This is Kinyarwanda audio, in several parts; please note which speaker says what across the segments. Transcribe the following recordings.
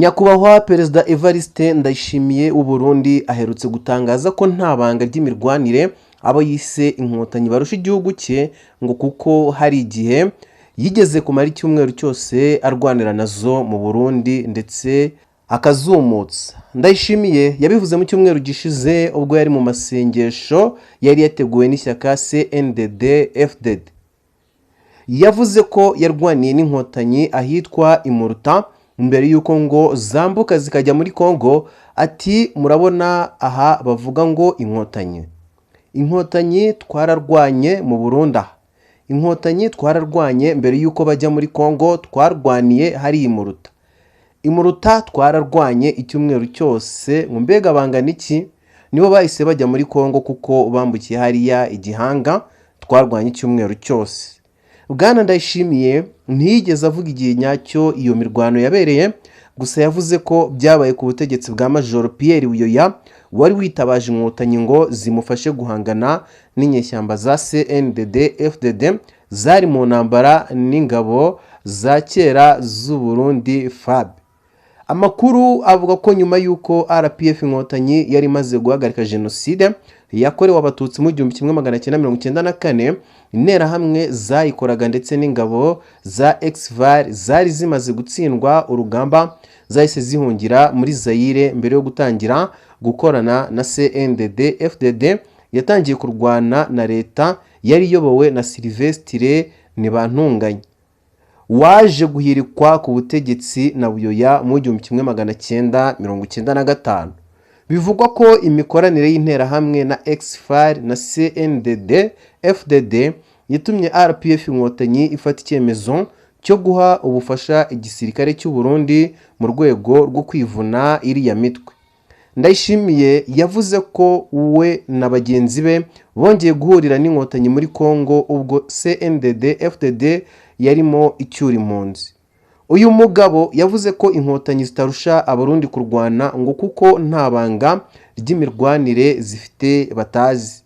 Speaker 1: Nyakubahwa Perezida Evariste Ndayishimiye Burundi aherutse gutangaza ko nta banga ry'imirwanire abo yise Inkotanyi barusha igihugu cye ngo kuko hari igihe yigeze kumara icyumweru cyose arwanira nazo mu Burundi ndetse akazumutsa. Ndayishimiye yabivuze mu cyumweru gishize ubwo yari mu masengesho yari yateguwe n'ishyaka CNDD-FDD. Yavuze ko yarwaniye n'Inkotanyi ahitwa Imuruta mbere yuko ngo zambuka zikajya muri Kongo. Ati murabona aha bavuga ngo Inkotanyi twararwanye mu Burundi, Inkotanyi twararwanye mbere yuko bajya muri Kongo, twarwaniye hari Imuruta twararwanye icyumweru cyose. Ngo mbega bangana iki? Nibo bahise bajya muri Kongo kuko bambukiye hariya igihanga, twarwanye icyumweru cyose. Bwana Ndayishimiye ntiyigeze avuga igihe nyacyo iyo mirwano yabereye, gusa yavuze ko byabaye ku butegetsi bwa Major Pierre Buyoya wari witabaje Inkotanyi ngo zimufashe guhangana n'inyeshyamba za CNDD-FDD zari mu ntambara n'ingabo za kera z'u Burundi FAB. Amakuru avuga ko nyuma yuko RPF Inkotanyi yari maze guhagarika jenoside yakorewe abatutsi mu 1994, interahamwe zayikoraga ndetse n'ingabo za Exvar zari zimaze gutsindwa urugamba, zahise zihungira muri Zaire mbere yo gutangira gukorana na CNDD-FDD yatangiye kurwana na leta yari yobowe na Sylvestre Ntibantunganya waje guhirikwa ku butegetsi na Buyoya mu 1995. Bivugwa ko imikoranire y'interahamwe na Exvar na CNDD-FDD yatumye RPF Inkotanyi ifata icyemezo cyo guha ubufasha igisirikare cy'u Burundi mu rwego rwo kwivuna iriya mitwe. Ndayishimiye yavuze ko we na bagenzi be bongeye guhurira n'Inkotanyi muri Kongo ubwo CNDD-FDD yarimo icyura impunzi. Uyu mugabo yavuze ko Inkotanyi zitarusha Abarundi kurwana ngo kuko nta banga ry'imirwanire zifite batazi.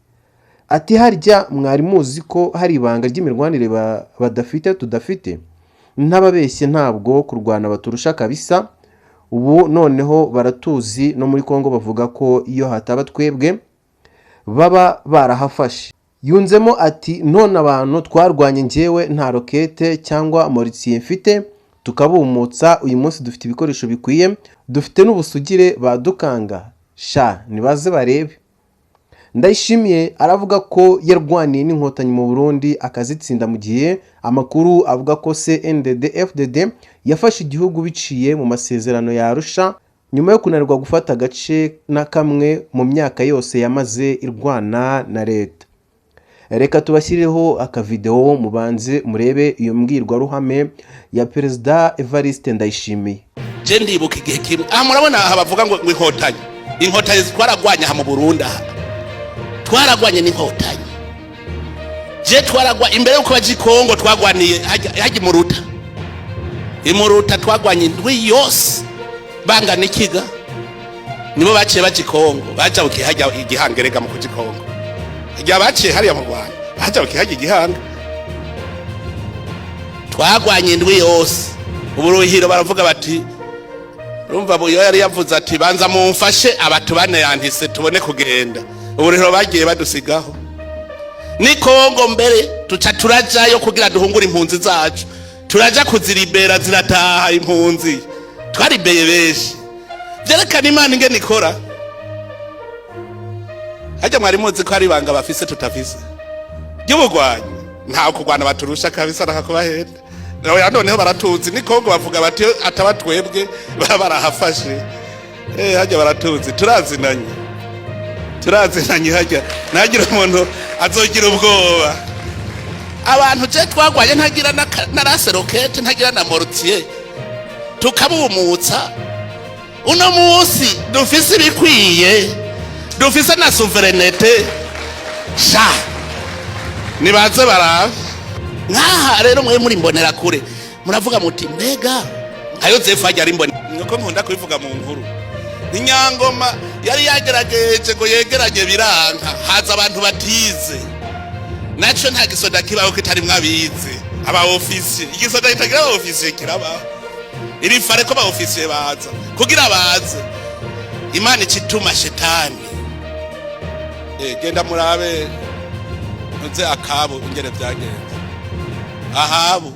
Speaker 1: Ati harya mwari muzi ko hari ibanga ry'imirwanire badafite tudafite? Ntababeshye ntabwo kurwana baturusha kabisa. Ubu noneho baratuzi no muri Kongo bavuga ko iyo hataba twebwe baba barahafashe. Yunzemo ati none abantu twarwanye njyewe nta rokete cyangwa moritiye mfite tukabumutsa, uyu munsi dufite ibikoresho bikwiye, dufite n'ubusugire badukanga sha nibaze barebe. Ndayishimiye aravuga ko yarwaniye n'Inkotanyi mu Burundi akazitsinda mu gihe amakuru avuga ko CNDD-FDD yafashe igihugu biciye mu masezerano ya Arusha nyuma yo kunanirwa gufata agace na kamwe mu myaka yose yamaze irwana na leta. Reka tubashyireho akavideo mubanze murebe iyo mbwirwaruhame ya Perezida Evariste Ndayishimiye.
Speaker 2: Je ndibuka igihe kimwe murabona aha bavuga ngo Inkotanyi twaragwanye aha mu Burundi, twaragwanye n'Inkotanyi. Je twaragwa imbere yuko baje Kongo twagwaniye haje Imuruta twagwanye indwi yose banga n'ikiga, nibo baciye baje Kongo baje hajya igihangerega mu kuji Kongo. Baciye hariya mu Rwanda baje hajya igihanga, twagwanye indwi yose. Uburuhiro baravuga bati urumva Buyoya yari yavuze ati banza mumfashe abatu bane yandise tubone kugenda. Uburuhiro bagiye badusigaho ni Kongo mbere tuca turajayo kugira duhungura impunzi zacu, turaja kuziribera zirataha impunzi twaribeye beshi. Byerekana Imana ingene ikora. Hajya mwari muzi ko ari banga bafise tutafise ry'ubugwanyi, nta kugwana baturusha kabisa nakakubahenda. Nawe noneho baratuzi ni Kongo bavuga bati atabatwebwe barahafashe. Hajya baratuzi turazinanye hajya nagira umuntu azogira ubwoba. Abantu je twagwaye ntagira na rase rokete ntagira na mortier tukabumutsa. Uno munsi dufise ibikwiye, dufise na souverainete sha nibaze barabe. Nkaha rero mwe muri mbonera kure muravuga muti mbega ayo Zefu ajya ari mbone nuko nkunda kubivuga mu nkuru. Inyangoma yari yagerageje ngo yegeranye biranka, haza abantu batize naco nta gisoda kibaho kitari mwabize aba ofisi. Igisoda kitagira aba ofisi kirabaho iri fare ko ba ofisiye baza kugira baze imana icituma shetani genda murabe nze akabo ingere byagenze Ahabu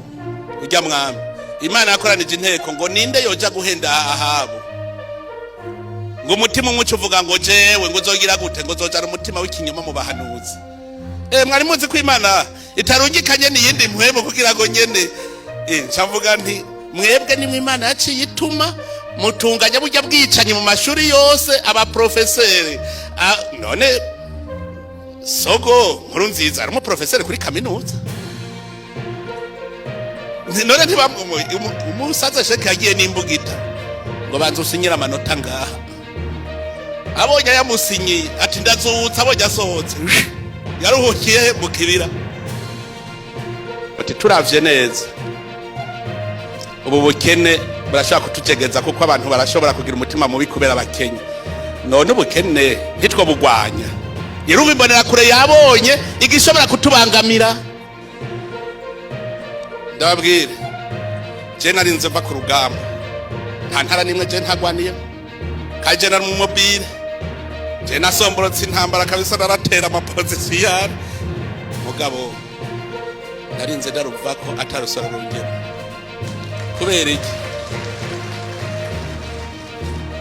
Speaker 2: ujya mwami imana yakoranije inteko ngo ninde yoja guhenda Ahabu ngo umutima umuco uvuga ngo jewe ngo uzogira gute ngo uzojana umutima w'ikinyoma mu bahanuzi mwari muzi ko imana itarungikanye n'iyindi mpwebo kugira ngo nyene ncavuga nti mwebwe nimwe imana yaciye ituma mutunganya burya bwicanye mu mashuri yose aba professeur none Sogo nkuru nziza ari umuprofeseri kuri kaminuza none ntibamwe umusaza sheke yagiye n'imbugita ngo banze usinyira amanota ngaha abonye yamusinyiye ati ndazutsa abonye asohotse yaruhukiye mu kibira ati turavye neza ubu bukene burashaka kututegeza kuko abantu barashobora kugira umutima mubi kubera bakenya none ubukene ntitwo bugwanya irubimbonera kure yabonye igishobora kutubangamira ndababwire je narinze mva ku rugamba nta ntara nimwe je ntagwaniye kaje na mu mobile je nasomborotse intambara kabisa naratera amapozisiyari mugabo narinze ndaruva ko atarusora rungero kubera iki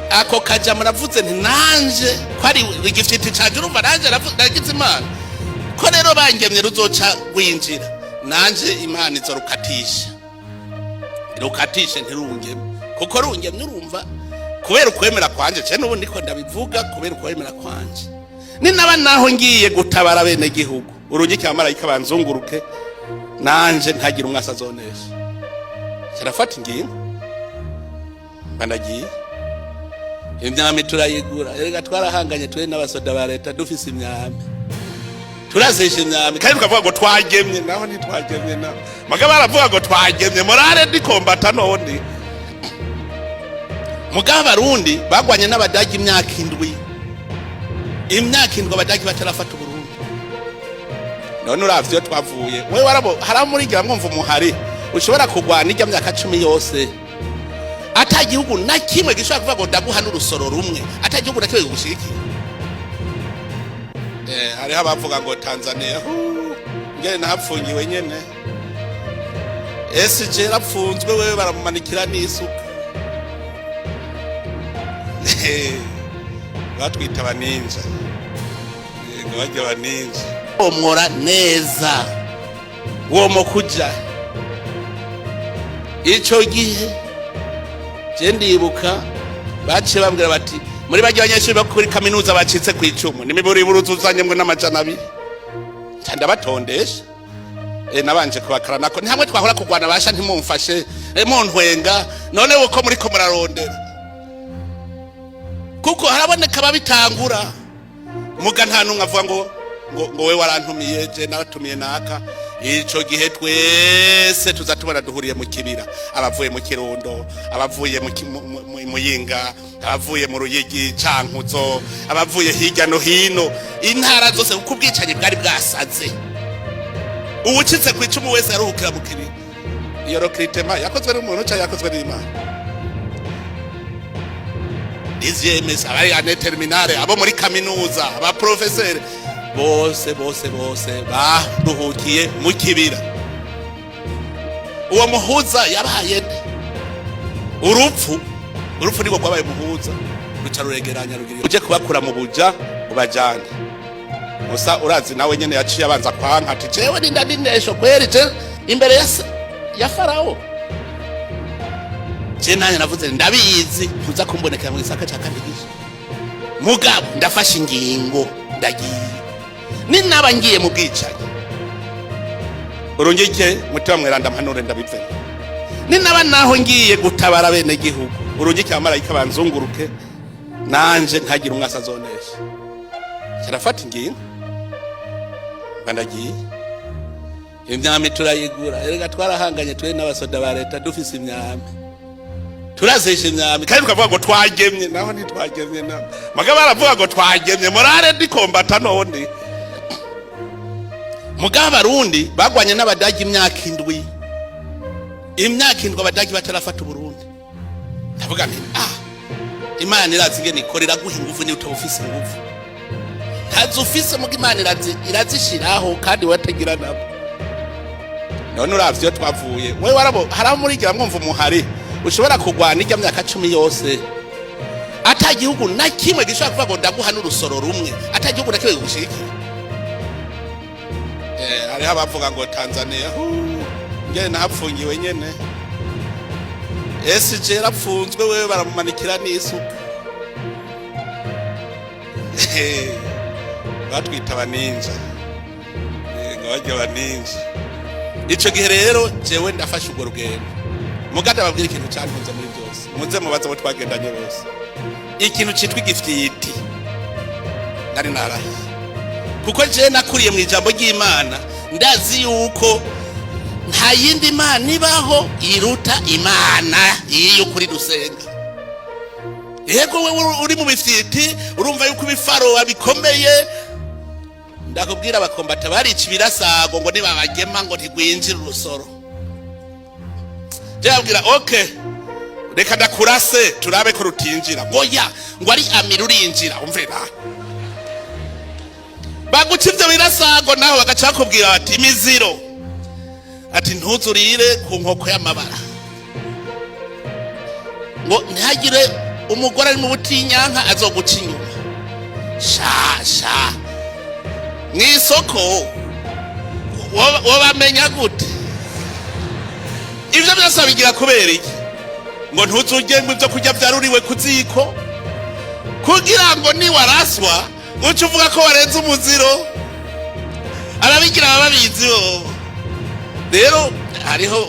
Speaker 2: ako kaja muravuze nti nanje ko ari igifiti caje urumva nanje nagize imana ko rero bangemye ruzoca gwinjira nanje imana izorukatisha ntirungeme kuko rungemye urumva kubera ukwemera kwanje cyane n'ubundi ko ndabivuga kubera ukwemera kwanje ni naba naho ngiye gutabara bene gihugu urungike abamarayika banzunguruke nanje ntagira umwasa azonesha kirafata ingingo banagiye imyami turayigura erega twarahanganye twe n'abasoda ba leta dufise imyami turazesha imyami kandi tukavuga ngo twagemye naho ntitwagemye na mugabo baravuga ngo twagemye morale ndikombata none mugabo Abarundi bagwanye n'abadagi imyaka indwi abadagi batarafata Burundi none uravye twavuye we warabo haramurigira mwumva umuhari ushobora kugwana ijya myaka 10 yose atagihugu na kimwe gishobora kuvuga ngo ndaguha n'urusoro rumwe atagihugu na kimwe gushikira hari abavuga ngo Tanzania ngene nahapfungiwe nyene SJ rapfunzwe wewe baramumanikira n'isuka batwita abaninja ngo bajya abaninja omora neza uwo mukuja ico gihe je ndibuka bace bambwira bati muri bajya abanyeshuri bakuri kaminuza bacitse ku icumu nimiburi buruzuzanye mwe n'amajana 2 cyanda batondesha nabanje kubakara nako ntamwe twahora kugwana basha ntimumfashe muntwenga none uko muri ko murarondera kuko haraboneka babitangura muga nta numwe avuga ngo we warantumiye je naratumiye naka ico gihe twese tuzatubona duhuriye mu kibira abavuye mu Kirundo abavuye mu Muyinga abavuye mu Ruyigi Cankuzo abavuye hirya no hino intara zose uko ubwicanye bwari bwasaze uwucitse ku icumu wese yaruhukira mu kibira iyo recruitment yakozwe n'umuntu cyangwa yakozwe n'Imana DZMS abari ane terminale abo muri kaminuza aba professeur bose baruhukiye mu kibira uwo muhuza yabaye urupfu niko kwabaye muhuza ruca ruregeranya rugiriye uje kubakura mu buja ubajana musa urazi nawe nyene yaciye abanza kwanka ati jewe ndindanesho kweri je imbere ya farao je nanye navuze ndabizi tuza kumbonekera mu gisaka ca kandigisha mugabo ndafashe ingingo ndagiye ni nabangiye mu bwicanyi urungike mutima mweranda mpanure ndabive ni naba naho ngiye gutabara bene gihugu urungike abamarayika banzunguruke nanje ntagira umwasa azonesha kirafata ingingo banagiye imyami turayigura erega twarahanganye twe n'abasoda ba leta dufise imyami turazesha imyami kandi tukavuga ngo twagemye naho ntitwagemye na mugabo baravuga ngo twagemye morale ndikombata none mugabo Abarundi bagwanye n'abadagi imyaka indwi abadagi batarafata Burundi ndavuga nti imana irazi ingene ikorera guha ingufu niyo utawufise ingufu ntazi ufise muga imana irazishiraho kandi watagira nabo none uravye iyo twavuye wewe warabo haraho murigira mwumva umuhari ushobora kugwana irya myaka 10 yose ata gihugu na kimwe gishobora kuvuga ngo ndaguha n'urusoro rumwe ata gihugu na kimwe gushikira hariho abavuga ngo Tanzania ngene nahapfungiwe nyene SJ rapfunzwe wewe baramumanikira n'isuka batwita abaninja ngabajya abaninja ico gihe rero jewe ndafashe urwo rugendo muganda babwira ikintu cyantunze muri byose muze mubaza abo twagendanye bose ikintu citwa igifyiti nari narahiye kuko je nakuriye mu ijambo ry'Imana ndazi yuko nta yindi mana ibaho iruta imana iyo kuri dusenga yego wewe uri mu bifyiti urumva yuko ibifaro bikomeye ndakubwira abakombata barica ibirasago ngo nibabagema ngo ntigwinjira urusoro jabwira okay reka ndakurase turabe ko rutinjira ngoya ngo ari amira urinjira umvira baguca ivyo birasago naho bagaca bakubwira bati imiziro ati ntuzurire ku nkoko y'amabara ngo ntihagire umugore ari mu butinyanka azoguca inyuma shasha n'isoko wabamenya gute ivyo byose bigira kubera iki ngo ntuzurye ibyo kurya byaruriwe ku ziko kugira ngo niwaraswa uca uvuga ko warenze umuziro arabigira ababizi rero hariho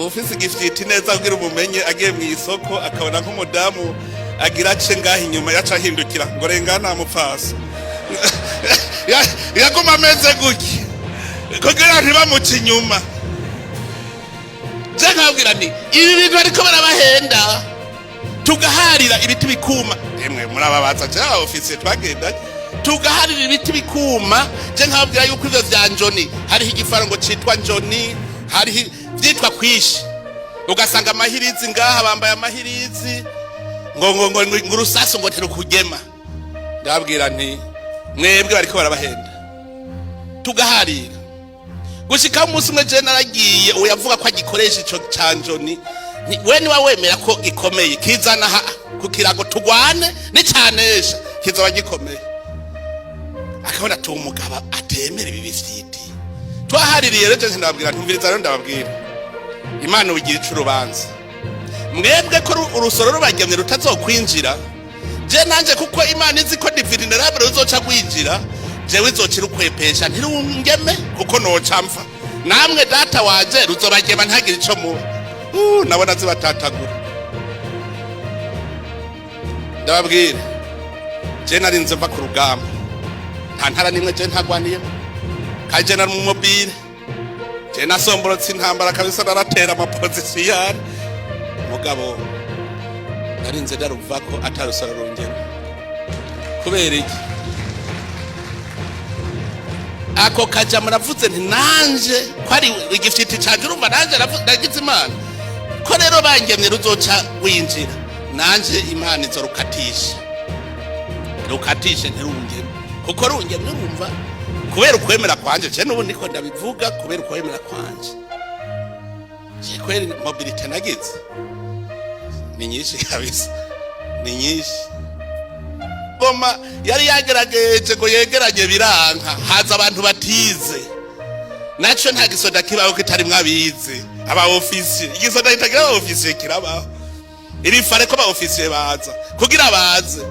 Speaker 2: ufise igifyiti neza kugira umumenye agiye mu isoko akabona nk'umudamu agira ace ngaho inyuma yaca ahindukira ngo rengana mupfasa yaguma ameze guki kugira ntibamuca inyuma je nkabwira nti ibi bintu bariko barabahenda tugaharira ibiti bikuma emwe murababaza je ofisiye twagendanye tugaharira ibiti bikuma je nkabwira yuko ivyo vya njoni hariho igifarango citwa njoni hariho vyitwa kwishi ugasanga amahirizi ngaha bambaye amahirizi ngo urusasu ngo ntirukugema ndabwira nti mwebwe bariko barabahenda tugaharira gushika umunsi umwe je naragiye uyavuga ko agikoresha ico canjoni we niwa wemera ko gikomeye kizana kukirago tugwane nicanesha kizoba gikomeye akabona tu umugabo atemera ibi bifyiti twahaririye rero je ndababwira ntumviriza rero ndababwira Imana ugira icurubanza mwebwe ko urusoro rubagemye rutazokwinjira je nanje kuko Imana izi ko divinerabe ruzoca gwinjira jewe izocira ukwepesha ntirungeme kuko noca mfa namwe data waje ruzobagema ntagira ico muba nabona zibatatagura ndababwira je narinze mva ku rugamba nta ntara nimwe je ntagwaniye kaje na mu mobile je nasomborotse intambara kabisa naratera amapozisiyari mugabo narinze daruva ko atarusara rungena kubera iki ako kaja muravuze nti nanje ko ari igifyiti canje urumva nanje nagize Imana ko rero bangemye ruzoca winjira nanje Imana izorukatisha ntirungeme kuko rungemye urumva kubera ukwemera kwanje je nubu niko ndabivuga kubera ukwemera kwanje je kweri mobility nagize ni nyinshi kabisa ni nyinshi goma yari yagerageje ngo yegeranye biranka haza abantu batize naco nta gisoda kibaho kitari mwabize aba ofisiye igisoda itagira aba ofisiye kirabaho iri fare ko aba ofisiye baza kugira baze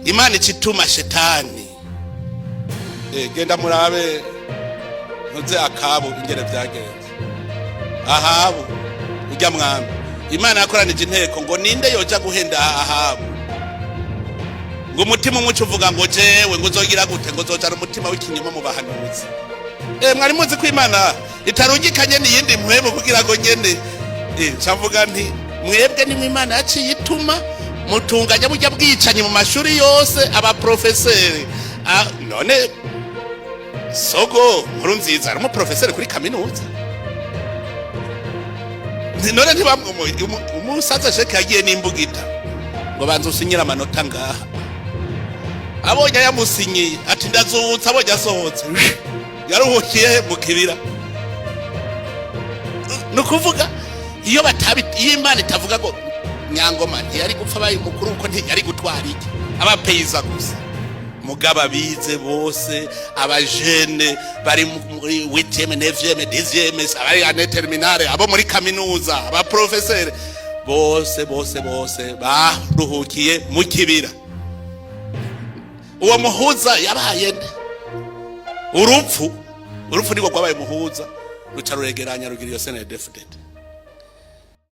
Speaker 2: Imana icituma shetani genda murabe ntuze akabo ingere byagenze ahabu ujya mwami Imana yakoranije inteko ngo ninde yoja guhenda ahabu ngo umutima umwe uvuga ngo jewe ngo uzogira gute ngo uzojana umutima w'ikinyoma mu bahanuzi mwari muzi ko Imana itarungikanye n'iyindi mpwebo kugira ngo nyene cavuga nti mwebwe ni Imana yaciye ituma mutunganya burya bwicanye mu mashuri yose aba professeur none Sogo nkuru nziza ari umuprofeseri kuri kaminuza none ntibamwe umusaza sheke yagiye n'imbugita ngo banze usinyira amanota ngaha abonye yamusinyiye ati ndazutsa abonye asohotse yaruhukiye mu kibira. Nukuvuga iyo Imana itavuga ngo Nyangoma ntiyari gupfa bayi mukuru uko ntiyari gutwara iki abapeiza gusa mugaba bize bose abajene bari muri 8e 9e 10e abari ane terminale abo muri kaminuza aba professeur bose baruhukiye mu kibira. Uwo muhuza yabaye urupfu niko kwabaye muhuza rucaruregeranya rugira iyo CNDD-FDD.